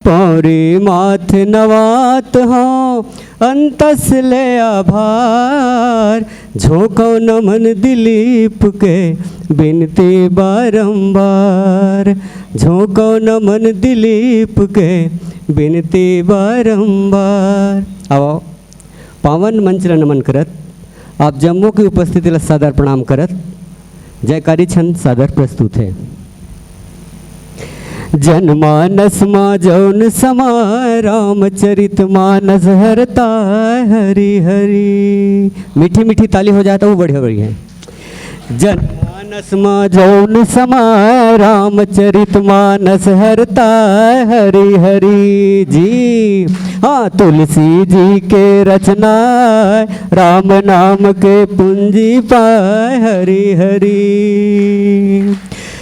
पौरी माथ नवात हाँ अंतस ले आभार, झोंको नमन दिलीप के बिनती बारंबार, झोंको नमन दिलीप के बिनती बारंबार। आओ पावन मंचला नमन करत आप जम्मू की उपस्थितीला सादर प्रणाम करत जयकारी छंद सादर प्रस्तुत है। जनमानस माँ जौन समा रामचरित मानस हरता हरि हरि। मीठी मीठी ताली हो जाता वो बढ़िया बढ़िया है। जनमानस माँ जौन समा रामचरित मानस हरता हरि हरि जी। हाँ तुलसी जी के रचना राम नाम के पूंजी पाए हरि हरि।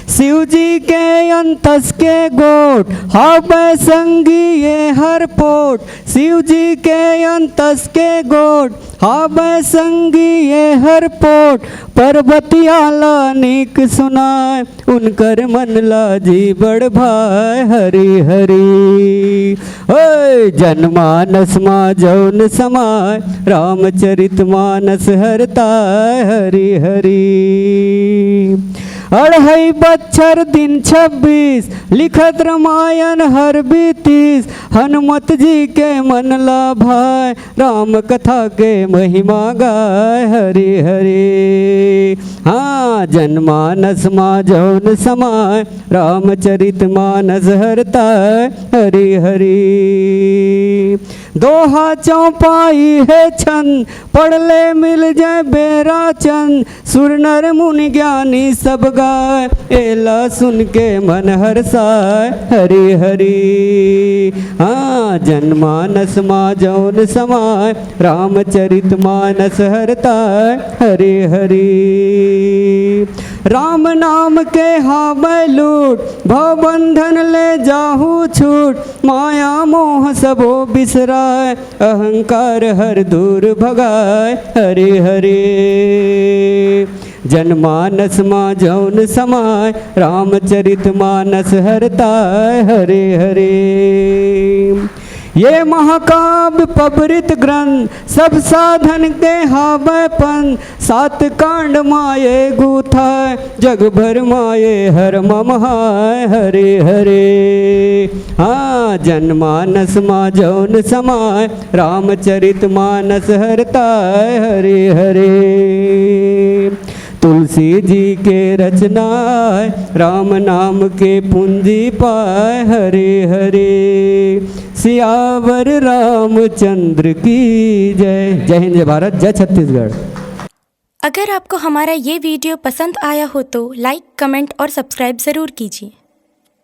शिव जी के अंतस के गोट हाव संगी ये हर पोट, शिव जी के अंतस के गोट हाव संगी ये हर पोट, पर्वतियाला नीक सुनाय उनकर मन लाजी बड़ भाई हरि हरि। ओए जनमानस माँ जौन समाय रामचरित मानस हरता हरि हरि। अढ़ाई बच्छर दिन 26 लिखत रामायण हर 32, हनुमत जी के मन ला भाई राम कथा के महिमा गाय हरि हरि। हाँ जनमानस माँ जौन समाय रामचरित मानस हरता हरि हरि। दोहा चौपाई है छंद पढ़ ले मिल जाए बेरा चंद, सुर नर मुनि ज्ञानी सब गाय एला सुन के मन हर्षाय हरि हरि। हाँ जनमानस माँ जौन समाय रामचरित मानस हरता हरि हरि। राम नाम के हावै लूट भव बंधन ले जाहू छूट, माया मोह सबो बिसराय अहंकार हर दूर भगाय हरि हरि। जनमानस माँ जौन समाय रामचरित मानस हरता हरि हरि। ये महाकाव्य पबरित ग्रंथ सब साधन के हावै पंथ, 7 कांड माये गूथाय जग भर माये हर ममहाय हरि हरि। हाँ जनमानस माँ जौन समाय रामचरित मानस हरता हरि हरि। तुलसी जी के रचनाय राम नाम के पूंजी पाए हरि हरि। सियावर रामचंद्र की जय। जय हिंद जय भारत जय छत्तीसगढ़। अगर आपको हमारा ये वीडियो पसंद आया हो तो लाइक कमेंट और सब्सक्राइब ज़रूर कीजिए।